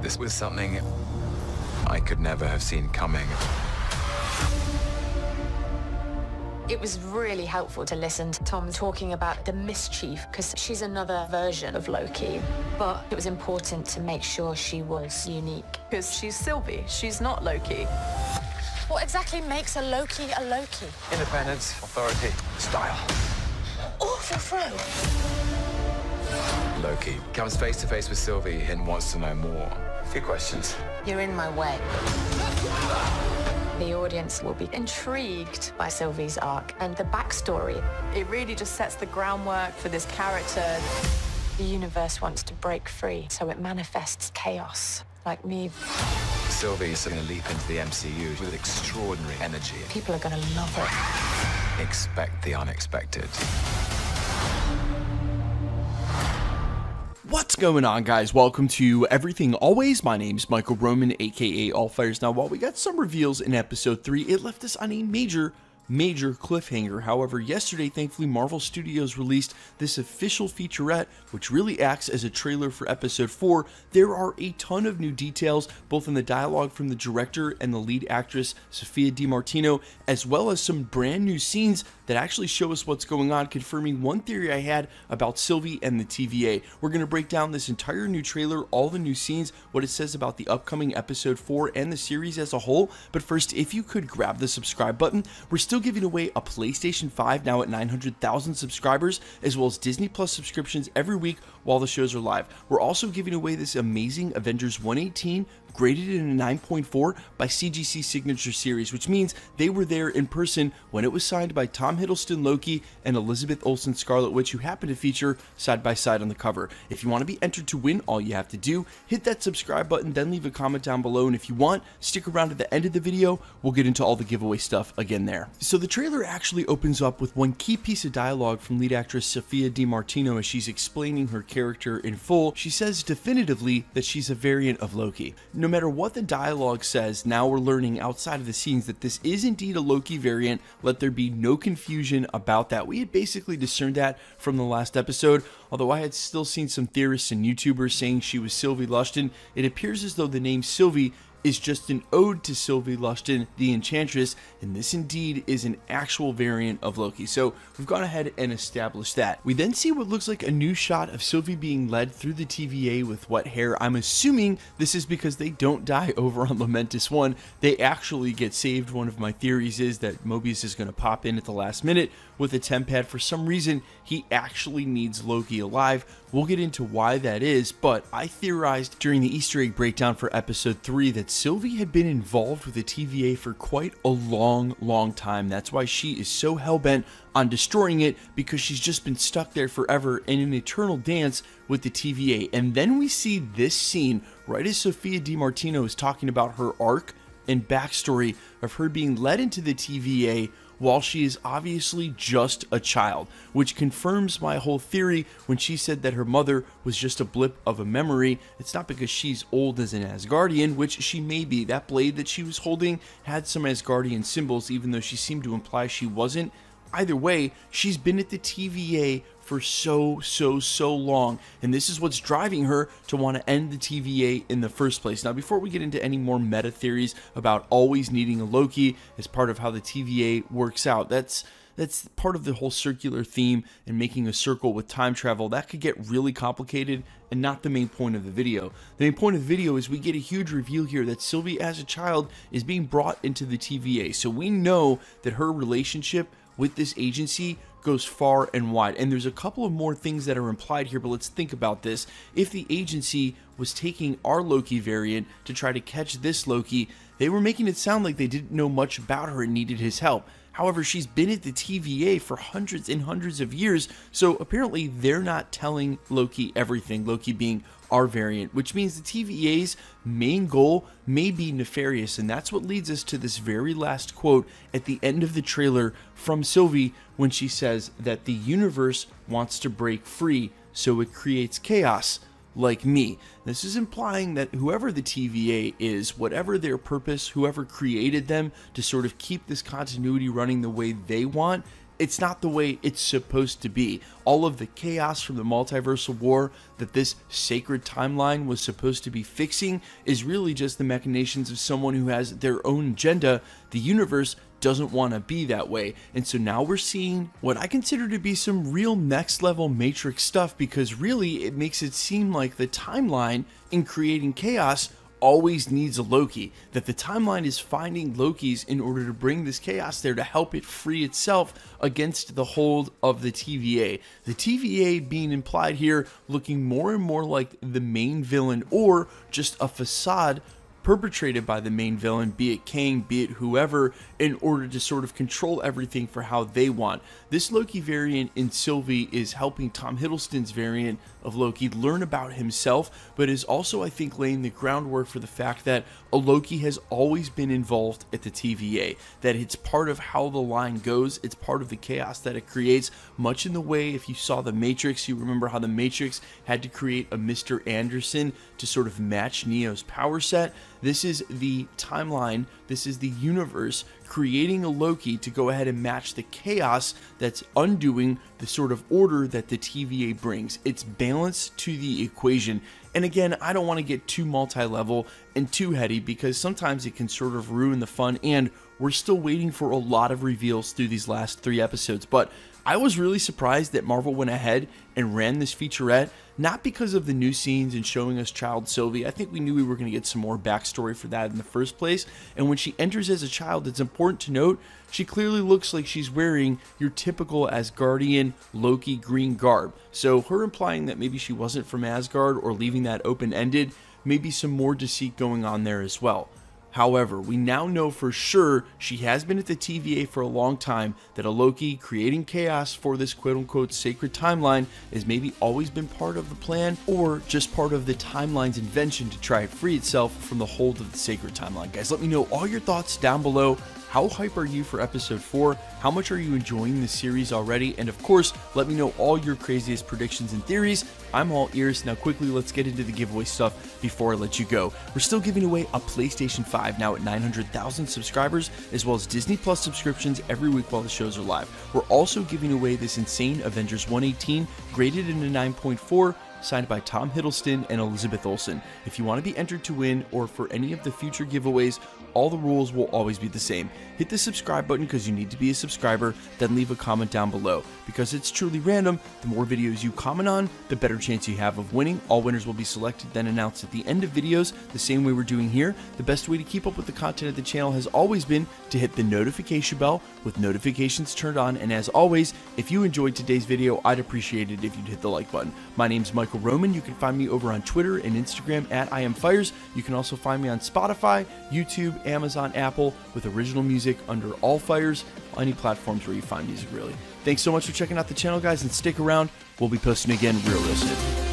This was something I could never have seen coming. It was really helpful to listen to Tom talking about the mischief, because she's another version of Loki. But it was important to make sure she was unique. Because she's Sylvie, she's not Loki. What exactly makes a Loki a Loki? Independence, authority, style. Awful throw. Loki comes face to face with Sylvie and wants to know more. A few questions. You're in my way. The audience will be intrigued by Sylvie's arc and the backstory. It really just sets the groundwork for this character. The universe wants to break free, so it manifests chaos, like me. Sylvie is going to leap into the MCU with extraordinary energy. People are going to love it. Expect the unexpected. What's going on, guys? Welcome to Everything Always. My name's Michael Roman, aka Allfires. Now, while we got some reveals in episode 3, it left us on a major cliffhanger. However, yesterday, thankfully, Marvel Studios released this official featurette, which really acts as a trailer for episode 4. There are a ton of new details, both in the dialogue from the director and the lead actress, Sophia DiMartino, as well as some brand new scenes that actually show us what's going on, confirming one theory I had about Sylvie and the TVA. We're going to break down this entire new trailer, all the new scenes, what it says about the upcoming episode 4 and the series as a whole. But first, if you could grab the subscribe button. We're still giving away a PlayStation 5 now at 900,000 subscribers, as well as Disney Plus subscriptions every week while the shows are live. We're also giving away this amazing Avengers 118 graded in a 9.4 by CGC Signature Series, which means they were there in person when it was signed by Tom Hiddleston Loki and Elizabeth Olsen Scarlet Witch, who happen to feature side by side on the cover. If you want to be entered to win, all you have to do, hit that subscribe button, then leave a comment down below, and if you want, stick around to the end of the video. We'll get into all the giveaway stuff again there. So the trailer actually opens up with one key piece of dialogue from lead actress Sophia DiMartino as she's explaining her character in full. She says definitively that she's a variant of Loki. No matter what the dialogue says, now we're learning outside of the scenes that this is indeed a Loki variant. Let there be no confusion about that. We had basically discerned that from the last episode, although I had still seen some theorists and YouTubers saying she was Sylvie Lushton. It appears as though the name Sylvie is just an ode to Sylvie Lushton, the Enchantress, and this indeed is an actual variant of Loki. So we've gone ahead and established that. We then see what looks like a new shot of Sylvie being led through the TVA with wet hair. I'm assuming this is because they don't die over on Lamentus 1. They actually get saved. One of my theories is that Mobius is going to pop in at the last minute with a temp pad. For some reason, he actually needs Loki alive. We'll get into why that is, but I theorized during the Easter egg breakdown for episode 3 that Sylvie had been involved with the TVA for quite a long time. That's why she is so hell-bent on destroying it, because she's just been stuck there forever in an eternal dance with the TVA. And then we see this scene right as Sophia DiMartino is talking about her arc and backstory of her being led into the TVA while she is obviously just a child, which confirms my whole theory when she said that her mother was just a blip of a memory. It's not because she's old as an Asgardian, which she may be. That blade that she was holding had some Asgardian symbols, even though she seemed to imply she wasn't. Either way, she's been at the TVA for so long, and this is what's driving her to want to end the TVA in the first place. Now, before we get into any more meta theories about always needing a Loki as part of how the TVA works out, that's part of the whole circular theme and making a circle with time travel. That could get really complicated and not the main point of the video. The main point of the video is we get a huge reveal here that Sylvie as a child is being brought into the TVA. So we know that her relationship with this agency goes far and wide. And there's a couple of more things that are implied here, but let's think about this. If the agency was taking our Loki variant to try to catch this Loki, they were making it sound like they didn't know much about her and needed his help. However, she's been at the TVA for hundreds and hundreds of years, so apparently they're not telling Loki everything, Loki being our variant, which means the TVA's main goal may be nefarious, and that's what leads us to this very last quote at the end of the trailer from Sylvie when she says that the universe wants to break free, so it creates chaos. Like me. This is implying that whoever the TVA is, whatever their purpose, whoever created them to sort of keep this continuity running the way they want, it's not the way it's supposed to be. All of the chaos from the multiversal war that this sacred timeline was supposed to be fixing is really just the machinations of someone who has their own agenda. The universe doesn't want to be that way. And so now we're seeing what I consider to be some real next level Matrix stuff, because really it makes it seem like the timeline in creating chaos always needs a Loki, that the timeline is finding Lokis in order to bring this chaos there to help it free itself against the hold of the TVA. The TVA being implied here looking more and more like the main villain, or just a facade perpetrated by the main villain, be it Kang, be it whoever, in order to sort of control everything for how they want. This Loki variant in Sylvie is helping Tom Hiddleston's variant of Loki learn about himself, but is also, I think, laying the groundwork for the fact that a Loki has always been involved at the TVA, that it's part of how the line goes, it's part of the chaos that it creates, much in the way, if you saw The Matrix, you remember how The Matrix had to create a Mr. Anderson to sort of match Neo's power set. This is the timeline, this is the universe creating a Loki to go ahead and match the chaos that's undoing the sort of order that the TVA brings. It's balance to the equation. And again, I don't want to get too multi-level and too heady, because sometimes it can sort of ruin the fun, and we're still waiting for a lot of reveals through these last 3 episodes. But I was really surprised that Marvel went ahead and ran this featurette, not because of the new scenes and showing us child Sylvie. I think we knew we were going to get some more backstory for that in the first place. And when she enters as a child, it's important to note she clearly looks like she's wearing your typical Asgardian Loki green garb. So her implying that maybe she wasn't from Asgard, or leaving that open-ended, maybe some more deceit going on there as well. However, we now know for sure she has been at the TVA for a long time, that a Loki creating chaos for this quote-unquote sacred timeline has maybe always been part of the plan, or just part of the timeline's invention to try and free itself from the hold of the sacred timeline. Guys, let me know all your thoughts down below. How hype are you for episode 4? How much are you enjoying the series already? And of course, let me know all your craziest predictions and theories. I'm all ears. Now quickly, let's get into the giveaway stuff before I let you go. We're still giving away a PlayStation 5 now at 900,000 subscribers, as well as Disney Plus subscriptions every week while the shows are live. We're also giving away this insane Avengers 118, graded in a 9.4, signed by Tom Hiddleston and Elizabeth Olsen. If you want to be entered to win, or for any of the future giveaways, all the rules will always be the same. Hit the subscribe button because you need to be a subscriber, then leave a comment down below. Because it's truly random, the more videos you comment on, the better chance you have of winning. All winners will be selected, then announced at the end of videos, the same way we're doing here. The best way to keep up with the content of the channel has always been to hit the notification bell with notifications turned on. And as always, if you enjoyed today's video, I'd appreciate it if you'd hit the like button. My name's Michael Roman. You can find me over on Twitter and Instagram at IamFires. You can also find me on Spotify, YouTube, Amazon, Apple, with original music under All Fires, any platforms where you find music, really. Thanks so much for checking out the channel, guys, and stick around. We'll be posting again real soon.